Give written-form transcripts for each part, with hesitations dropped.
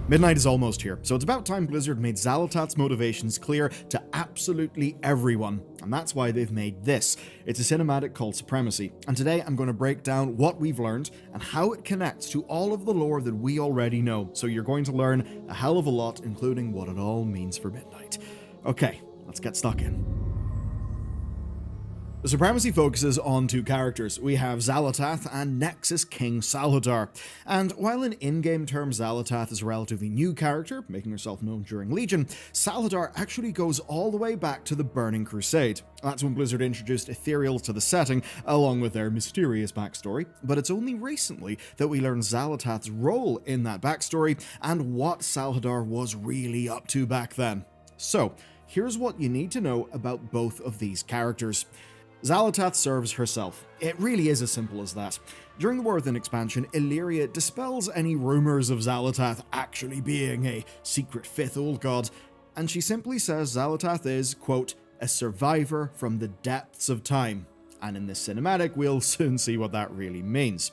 Midnight is almost here, so it's about time Blizzard made Xal'atath's motivations clear to absolutely everyone, and that's why they've made this. It's a cinematic called Supremacy, and today I'm going to break down what we've learned and how it connects to all of the lore that we already know, so you're going to learn a hell of a lot, including what it all means for Midnight. Okay, let's get stuck in. The Supremacy focuses on two characters. We have Xal'atath and Nexus King Salhadar. And while in in-game terms Xal'atath is a relatively new character, making herself known during Legion, Salhadar actually goes all the way back to the Burning Crusade. That's when Blizzard introduced Ethereals to the setting, along with their mysterious backstory, but it's only recently that we learn Xal'atath's role in that backstory and what Salhadar was really up to back then. So, here's what you need to know about both of these characters. Xal'atath serves herself. It really is as simple as that. During the War Within expansion, Illyria dispels any rumors of Xal'atath actually being a secret fifth old god, and she simply says Xal'atath is, quote, a survivor from the depths of time. And in this cinematic, we'll soon see what that really means.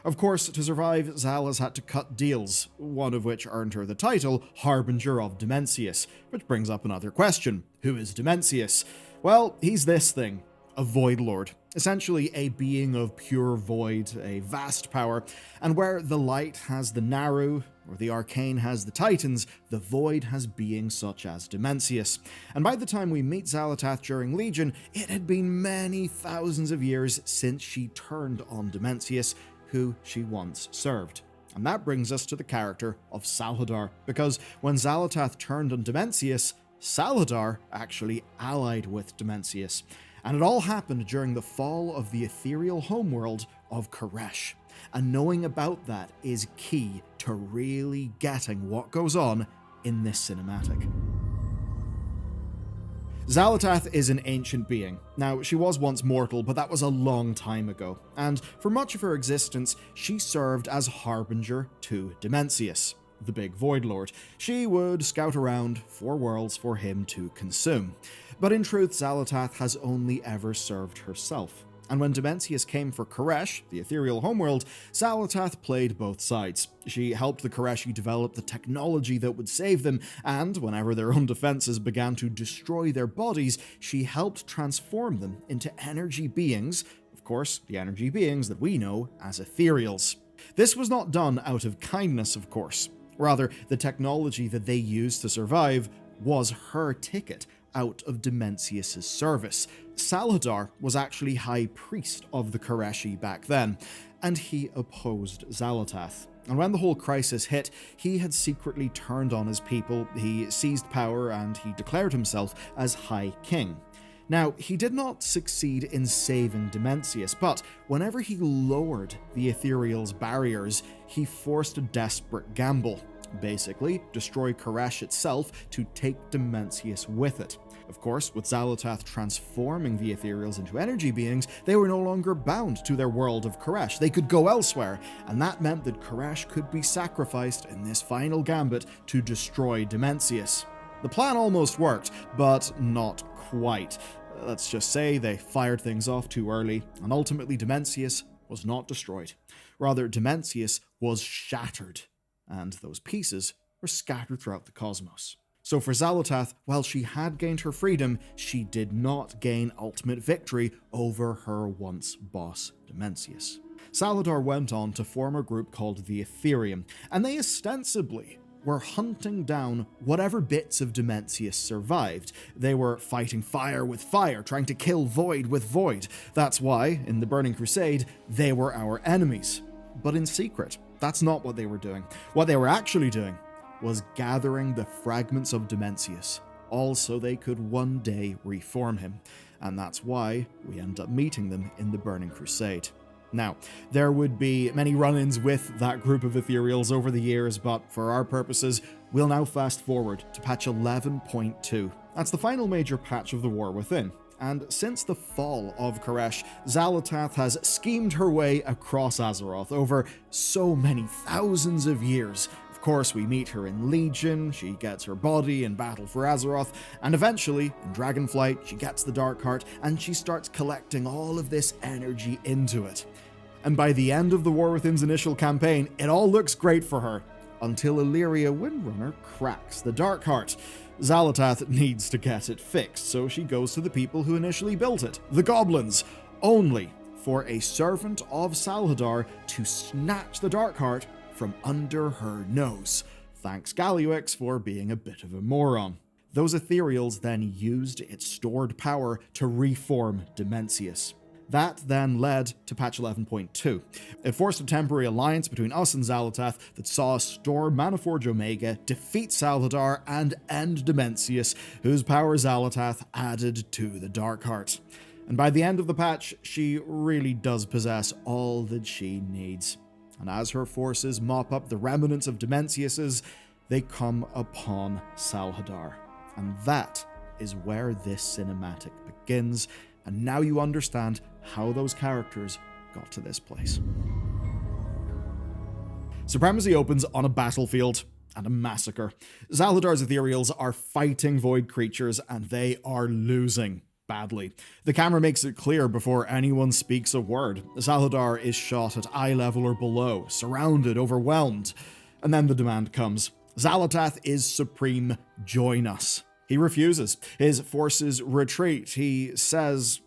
Of course, to survive, Xal has had to cut deals, one of which earned her the title Harbinger of Dimensius, which brings up another question. Who is Dimensius? Well, he's this thing. A Void Lord, essentially a being of pure void, a vast power, and where the light has the Naru, or the arcane has the Titans, the void has beings such as Dimensius. And by the time we meet Xal'atath during Legion, it had been many thousands of years since she turned on Dimensius, who she once served. And that brings us to the character of Salhadar, because when Xal'atath turned on Dimensius, Salhadar actually allied with Dimensius. And it all happened during the fall of the ethereal homeworld of Koresh. And knowing about that is key to really getting what goes on in this cinematic. Xal'atath is an ancient being. Now, she was once mortal, but that was a long time ago. And for much of her existence, she served as Harbinger to Dimensius, the big Void Lord. She would scout around 4 worlds for him to consume. But in truth, Xal'atath has only ever served herself. And when Dimensius came for Koresh, the ethereal homeworld, Xal'atath played both sides. She helped the Koreshi develop the technology that would save them, and whenever their own defenses began to destroy their bodies, she helped transform them into energy beings, of course, the energy beings that we know as ethereals. This was not done out of kindness, of course. Rather, the technology that they used to survive was her ticket out of Dimensius' service. Salhadar was actually High Priest of the Koreshi back then, and he opposed Xal'atath. And when the whole crisis hit, he had secretly turned on his people, he seized power, and he declared himself as High King. Now, he did not succeed in saving Dimensius, but whenever he lowered the Ethereal's barriers, he forced a desperate gamble. Basically, destroy Koresh itself to take Dimensius with it. Of course, with Xal'atath transforming the Ethereals into energy beings, they were no longer bound to their world of Koresh. They could go elsewhere, and that meant that Koresh could be sacrificed in this final gambit to destroy Dimensius. The plan almost worked, but not quite. Let's just say they fired things off too early, and ultimately Dimensius was not destroyed. Rather, Dimensius was shattered, and those pieces were scattered throughout the cosmos. So for Xal'atath, while she had gained her freedom, she did not gain ultimate victory over her once boss, Dimensius. Salhadar went on to form a group called the Ethereum, and they ostensibly were hunting down whatever bits of Dimensius survived. They were fighting fire with fire, trying to kill void with void. That's why, in the Burning Crusade, they were our enemies. But in secret, that's not what they were doing. What they were actually doing was gathering the fragments of Dimensius, all so they could one day reform him. And that's why we end up meeting them in the Burning Crusade. Now, there would be many run-ins with that group of Ethereals over the years, but for our purposes, we'll now fast forward to patch 11.2. That's the final major patch of the War Within. And since the fall of Koresh, Xal'atath has schemed her way across Azeroth over so many thousands of years. Of course, we meet her in Legion, she gets her body in battle for Azeroth, and eventually, in Dragonflight, she gets the Darkheart, and she starts collecting all of this energy into it. And by the end of the War Within's initial campaign, it all looks great for her. until Illyria Windrunner cracks the Darkheart. Xal'atath needs to get it fixed, so she goes to the people who initially built it, the goblins, only for a servant of Salhadar to snatch the Darkheart from under her nose. Thanks Galliwix for being a bit of a moron. Those ethereals then used its stored power to reform Dimensius. That then led to patch 11.2. It forced a temporary alliance between us and Xal'atath that saw us store Manaforge Omega, defeat Salhadar, and end Dimensius, whose power Xal'atath added to the Darkheart. And by the end of the patch, she really does possess all that she needs. And as her forces mop up the remnants of Dimensius's, they come upon Salhadar. And that is where this cinematic begins, and now you understand how those characters got to this place. Supremacy opens on a battlefield and a massacre. Xalhadar's ethereals are fighting void creatures, and they are losing badly. The camera makes it clear before anyone speaks a word. Salhadar is shot at eye level or below, surrounded, overwhelmed. And then the demand comes. Xal'atath is supreme, join us. He refuses. His forces retreat. He says,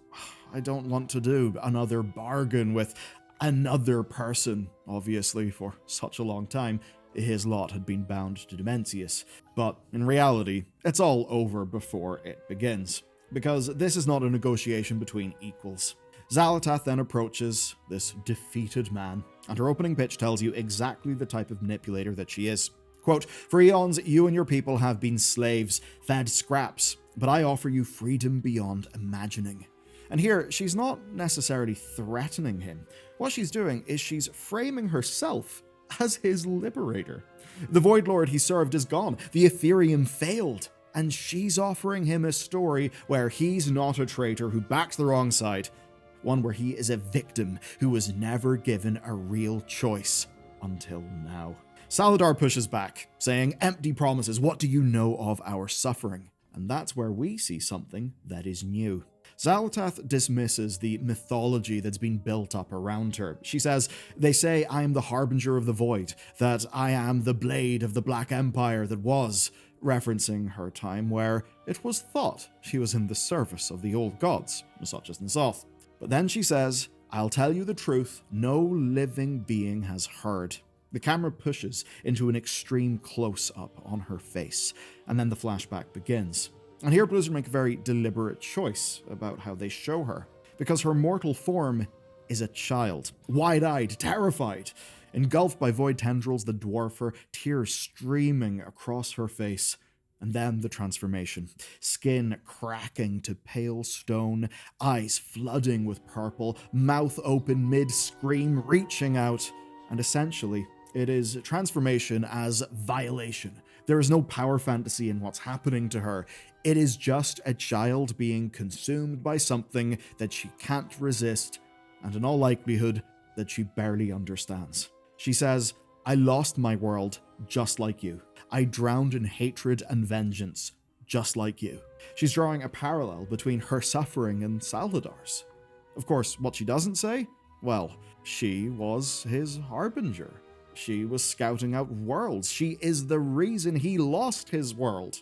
I don't want to do another bargain with another person. Obviously, for such a long time, his lot had been bound to Dimensius. But in reality, it's all over before it begins, because this is not a negotiation between equals. Xal'atath then approaches this defeated man, and her opening pitch tells you exactly the type of manipulator that she is. Quote, for eons, you and your people have been slaves, fed scraps, but I offer you freedom beyond imagining. And here, she's not necessarily threatening him. What she's doing is she's framing herself as his liberator. The Void Lord he served is gone. The Ethereum failed. And she's offering him a story where he's not a traitor who backs the wrong side. One where he is a victim who was never given a real choice until now. Salhadar pushes back, saying, empty promises, what do you know of our suffering? And that's where we see something that is new. Xal'atath dismisses the mythology that's been built up around her. She says, they say I am the harbinger of the void, that I am the blade of the Black Empire that was, referencing her time where it was thought she was in the service of the old gods, such as N'Zoth. But then she says, I'll tell you the truth, no living being has heard. The camera pushes into an extreme close-up on her face, and then the flashback begins. And here Blizzard make a very deliberate choice about how they show her, because her mortal form is a child, wide-eyed, terrified, engulfed by void tendrils that dwarf her, tears streaming across her face. And then the transformation, skin cracking to pale stone, eyes flooding with purple, mouth open mid-scream, reaching out, and essentially, it is transformation as violation. There is no power fantasy in what's happening to her. It is just a child being consumed by something that she can't resist, and in all likelihood, that she barely understands. She says, I lost my world just like you. I drowned in hatred and vengeance just like you. She's drawing a parallel between her suffering and Salhadar's. Of course, what she doesn't say? Well, she was his harbinger. She was scouting out worlds. She is the reason he lost his world.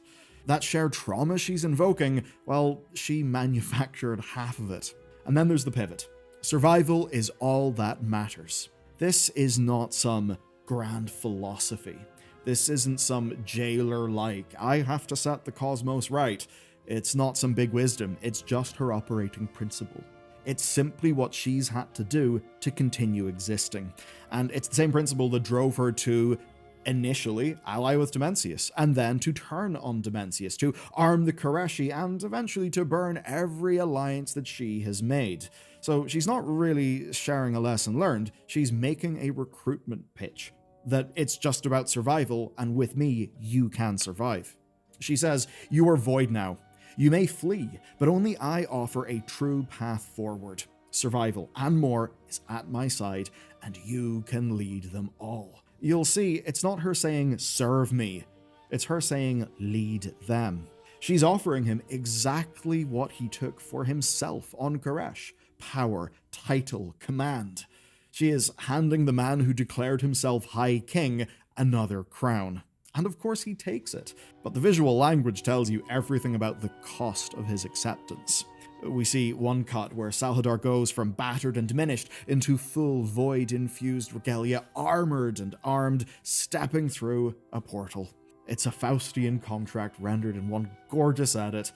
That shared trauma she's invoking, well, she manufactured half of it. And then there's the pivot. Survival is all that matters. This is not some grand philosophy. This isn't some jailer-like, I have to set the cosmos right. It's not some big wisdom, it's just her operating principle. It's simply what she's had to do to continue existing. And it's the same principle that drove her to initially ally with Dimensius, and then to turn on Dimensius, to arm the Koreshi, and eventually to burn every alliance that she has made. So she's not really sharing a lesson learned, she's making a recruitment pitch. That it's just about survival, and with me, you can survive. She says, you are void now. You may flee, but only I offer a true path forward. Survival and more is at my side, and you can lead them all. You'll see, it's not her saying, serve me. It's her saying, lead them. She's offering him exactly what he took for himself on Koresh. Power, title, command. She is handing the man who declared himself High King another crown. And of course he takes it. But the visual language tells you everything about the cost of his acceptance. We see one cut where Salhadar goes from battered and diminished into full void-infused regalia, armored and armed, stepping through a portal. It's a Faustian contract rendered in one gorgeous edit.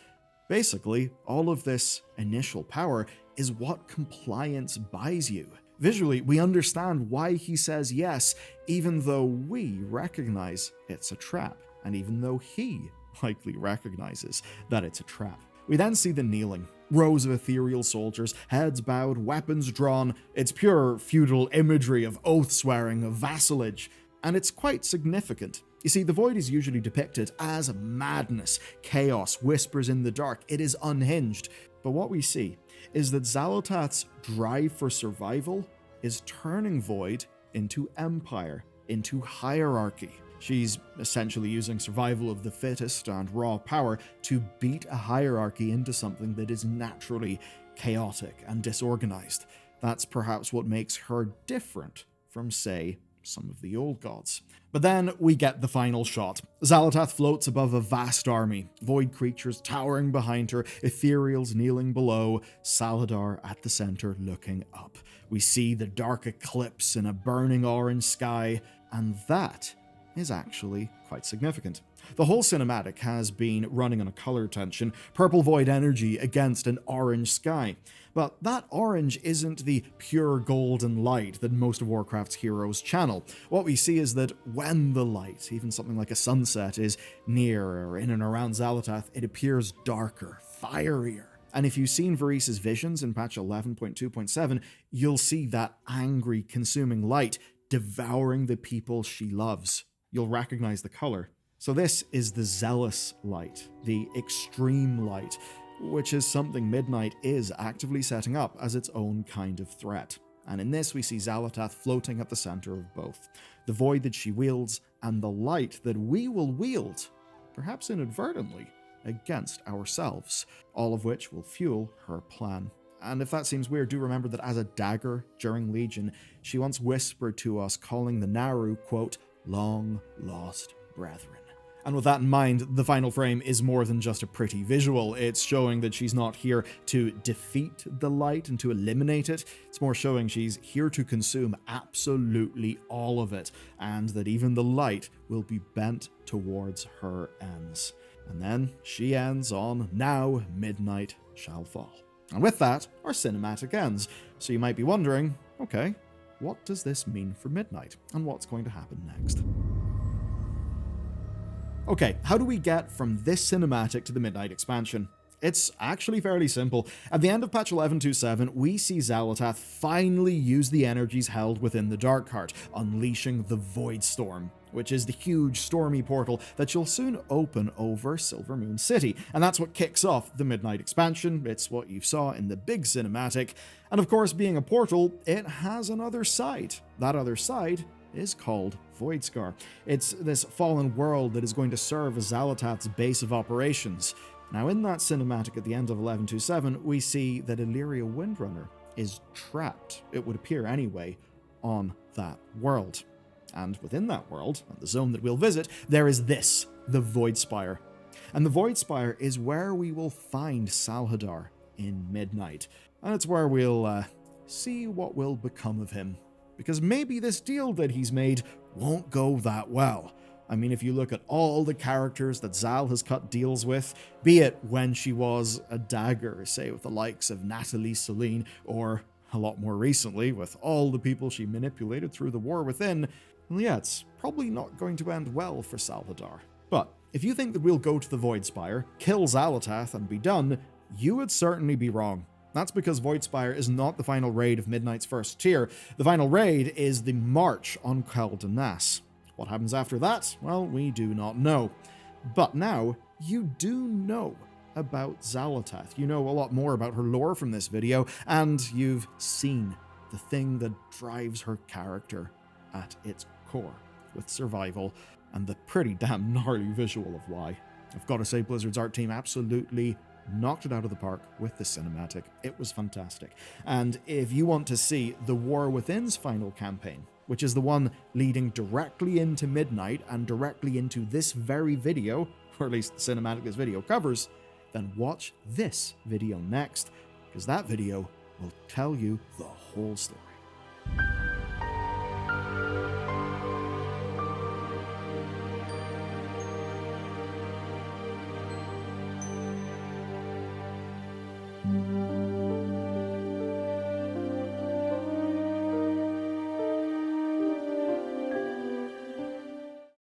Basically, all of this initial power is what compliance buys you. Visually, we understand why he says yes, even though we recognize it's a trap, and even though he likely recognizes that it's a trap. We then see the kneeling. Rows of ethereal soldiers, heads bowed, weapons drawn. It's pure feudal imagery of oath-swearing, of vassalage, and it's quite significant. You see, the Void is usually depicted as madness, chaos, whispers in the dark. It is unhinged. But what we see is that Xal'atath's drive for survival is turning Void into empire, into hierarchy. She's essentially using survival of the fittest and raw power to beat a hierarchy into something that is naturally chaotic and disorganized. That's perhaps what makes her different from, say, some of the old gods. But then we get the final shot. Xal'atath floats above a vast army, void creatures towering behind her, ethereals kneeling below, Salhadar at the center looking up. We see the dark eclipse in a burning orange sky, and that is actually quite significant. The whole cinematic has been running on a color tension, purple void energy against an orange sky. But that orange isn't the pure golden light that most of Warcraft's heroes channel. What we see is that when the light, even something like a sunset, is near or in and around Xal'atath, it appears darker, fierier. And if you've seen Varys' visions in patch 11.2.7, you'll see that angry, consuming light devouring the people she loves. You'll recognize the color. So this is the zealous light, the extreme light, which is something Midnight is actively setting up as its own kind of threat. And in this we see Xal'atath floating at the center of both, the void that she wields and the light that we will wield, perhaps inadvertently, against ourselves, all of which will fuel her plan. And if that seems weird, do remember that as a dagger during Legion, she once whispered to us, calling the Naru, quote, long-lost brethren. And with that in mind, the final frame is more than just a pretty visual. It's showing that she's not here to defeat the light and to eliminate it. It's more showing she's here to consume absolutely all of it, and that even the light will be bent towards her ends. And then she ends on, now midnight shall fall. And with that, our cinematic ends. So you might be wondering, okay, what does this mean for Midnight? And what's going to happen next? Okay, how do we get from this cinematic to the Midnight expansion? It's actually fairly simple. At the end of patch 11.2.7, we see Xal'atath finally use the energies held within the Darkheart, unleashing the Void Storm, which is the huge stormy portal that she'll soon open over Silvermoon City. And that's what kicks off the Midnight expansion. It's what you saw in the big cinematic. And of course, being a portal, it has another side. That other side is called Voidscar. It's this fallen world that is going to serve as Xal'atath's base of operations. Now, in that cinematic at the end of 11.2.7, we see that Illyria Windrunner is trapped, it would appear anyway, on that world. And within that world, and the zone that we'll visit, there is this, the Void Spire. And the Void Spire is where we will find Salhadar in Midnight. And it's where we'll see what will become of him. Because maybe this deal that he's made won't go that well. I mean, if you look at all the characters that Xal has cut deals with, be it when she was a dagger, say with the likes of Natalie Celine, or a lot more recently with all the people she manipulated through the War Within, well, yeah, it's probably not going to end well for Salhadar. But if you think that we'll go to the Void Spire, kill Xal'atath, and be done, you would certainly be wrong. That's because Void Spire is not the final raid of Midnight's first tier. The final raid is the March on Kel'Danas. What happens after that? Well, we do not know. But now, you do know about Xal'atath. You know a lot more about her lore from this video, and you've seen the thing that drives her character at its core, with survival, and the pretty damn gnarly visual of why. I've got to say, Blizzard's art team absolutely knocked it out of the park with the cinematic. It was fantastic. And if you want to see the War Within's final campaign, which is the one leading directly into midnight and directly into this very video, or at least the cinematic this video covers, then watch this video next, because that video will tell you the whole story.